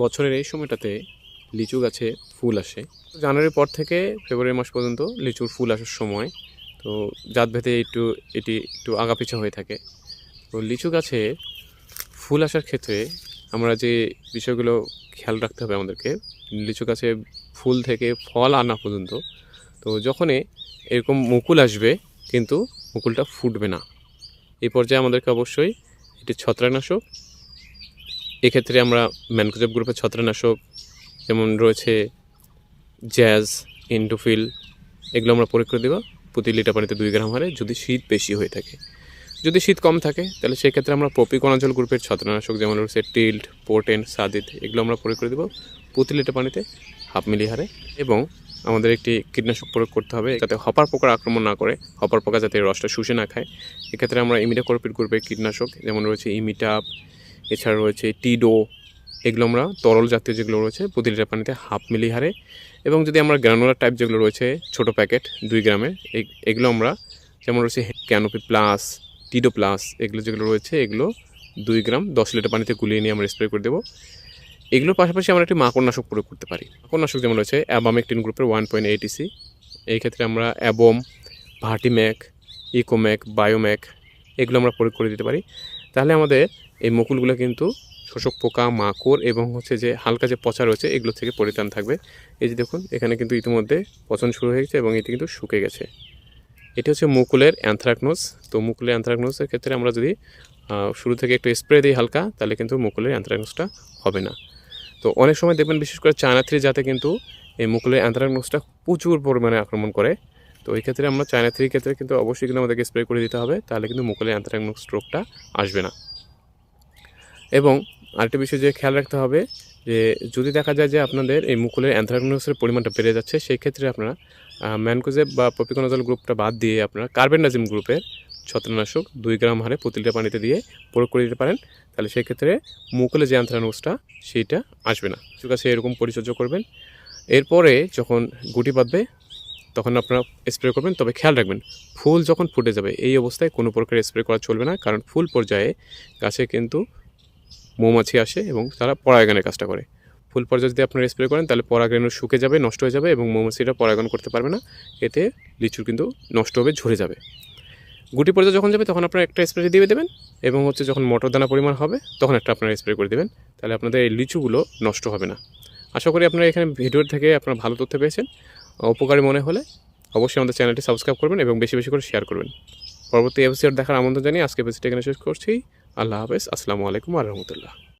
বছরের এই সময়টাতে লিচু গাছে ফুল আসে। জানুয়ারির পর থেকে ফেব্রুয়ারি মাস পর্যন্ত লিচুর ফুল আসার সময়। তো জাতভেদে এটি একটু আগাপিছা হয়ে থাকে। তো লিচু গাছে ফুল আসার ক্ষেত্রে আমরা যে বিষয়গুলো খেয়াল রাখতে হবে আমাদেরকে, লিচু গাছে ফুল থেকে ফল আনা পর্যন্ত। তো যখনই এরকম মুকুল আসবে কিন্তু মুকুলটা ফুটবে না, এই পর্যায়ে আমাদেরকে অবশ্যই এটি ছত্রাকনাশক, এক্ষেত্রে আমরা ম্যানকোজেব গ্রুপের ছত্রাকনাশক যেমন রয়েছে জ্যাজ, ইন্ডোফিল, এগুলো আমরা প্রয়োগ করে দেবো প্রতি লিটার পানিতে 2 গ্রাম হারে, যদি শীত বেশি হয়ে থাকে। যদি শীত কম থাকে তাহলে সেক্ষেত্রে আমরা প্রপিকোনাজল গ্রুপের ছত্রাকনাশক যেমন রয়েছে টিল্ট, পোর্টেন, সাদিত, এগুলো আমরা প্রয়োগ করে দেবো প্রতি লিটার পানিতে 1/2 মিলি হারে। এবং আমাদের একটি কীটনাশক প্রয়োগ করতে হবে যাতে হপার পোকার আক্রমণ না করে, হপার পোকা যাতে রসটা শুষে না খায়। এক্ষেত্রে আমরা ইমিডাক্লোপিড গ্রুপের কীটনাশক যেমন রয়েছে ইমিটাপ, এছাড়া রয়েছে টিডো, এগুলো আমরা তরল জাতীয় যেগুলো রয়েছে প্রতি লিটার পানিতে 1/2 মিলি হারে। এবং যদি আমরা গ্রানুলার টাইপ যেগুলো রয়েছে ছোটো প্যাকেট 2 গ্রামের, এগুলো আমরা যেমন রয়েছে ক্যানোপি প্লাস, টিডো প্লাস, এগুলো যেগুলো রয়েছে এগুলো 2 গ্রাম 10 লিটার পানিতে গুলিয়ে নিয়ে আমরা স্প্রে করে দেবো। এগুলোর পাশাপাশি আমরা একটি মাকড়নাশক প্রয়োগ করতে পারি। মাকড়নাশক যেমন রয়েছে অ্যাবামেকটিন গ্রুপের 1.8 EC, এই ক্ষেত্রে আমরা অ্যাবম, ভার্টিম্যাক, ইকোম্যাক, বায়োম্যাক, এগুলো আমরা প্রয়োগ করে দিতে পারি। তাহলে আমাদের এই মুকুলগুলো কিন্তু শোষক পোকা, মাকড় এবং যে হালকা যে পচা রয়েছে এগুলো থেকে পরিত্রাণ থাকবে। এই যে দেখুন এখানে কিন্তু ইতিমধ্যে পচন শুরু হয়ে গেছে এবং এটি কিন্তু শুকে গেছে। এটি হচ্ছে মুকুলের অ্যানথ্রাকনোজ। তো মুকুলের অ্যানথ্রাকনোজের ক্ষেত্রে আমরা যদি শুরু থেকে একটু স্প্রে দিই হালকা, তাহলে কিন্তু মুকুলের অ্যানথ্রাকনোজটা হবে না। তো অনেক সময় দেখবেন বিশেষ করে চায়না থ্রি জাতে কিন্তু এই মুকুলের অ্যানথ্রাকনোজটা প্রচুর পরিমাণে আক্রমণ করে। তো এই ক্ষেত্রে আমরা চায়না থ্রির ক্ষেত্রে কিন্তু অবশ্যই কিন্তু আমাদেরকে স্প্রে করে দিতে হবে, তাহলে কিন্তু মুকুলের অ্যানথ্রাকনোজ রোগটা আসবে না। এবং আরেকটা বিষয় যে খেয়াল রাখতে হবে যে যদি দেখা যায় যে আপনাদের এই মুকুলের অ্যানথ্রাকনোজের পরিমাণটা বেড়ে যাচ্ছে, সেই ক্ষেত্রে আপনারা ম্যানকোজেব বা প্রপিকোনাজল গ্রুপটা বাদ দিয়ে আপনারা কার্বেন্ডাজিম গ্রুপের ছত্রাকনাশক 2 গ্রাম হারে প্রতি লিটার পানিতে দিয়ে প্রয়োগ করে দিতে পারেন। তাহলে সেই ক্ষেত্রে মুকুলে যে অ্যানথ্রাকনোজটা সেইটা আসবে না। কিছু কাছে এরকম পরিচর্যা করবেন। এরপরে যখন গুটি বাঁধবে তখন আপনারা স্প্রে করবেন, তবে খেয়াল রাখবেন ফুল যখন ফুটে যাবে এই অবস্থায় কোনো প্রকার স্প্রে করা চলবে না, কারণ ফুল পর্যায়ে গাছে কিন্তু মৌমাছি আসে এবং তারা পরাগায়নের কাজটা করে। ফুল পর্যায়ে যদি আপনারা স্প্রে করেন তাহলে পরাগায়ন শুকে যাবে, নষ্ট হয়ে যাবে এবং মৌমাছিরা পরাগায়ন করতে পারবে না, এতে লিচু কিন্তু নষ্ট হবে, ঝরে যাবে। গুটি পর্যায়ে যখন যাবে তখন আপনারা একটা স্প্রে দিয়ে দেবেন এবং যখন মটর দানা পরিমাণ হবে তখন একটা আপনারা স্প্রে করে দেবেন, তাহলে আপনাদের এই লিচুগুলো নষ্ট হবে না। আশা করি আপনারা এখানে ভিডিওর থেকে আপনারা ভালো তথ্য পেয়েছেন। উপকারী মনে হলে অবশ্যই আমাদের চ্যানেলটি সাবস্ক্রাইব করবেন এবং বেশি বেশি করে শেয়ার করবেন। পরবর্তী এপিসোড দেখার আমন্ত্রণ জানিয়ে আজকে এপিসোড এখানে শেষ করছি। আল্লাহ হাফেজ, আসসালামু আলাইকুম ওয়া রাহমাতুল্লাহ।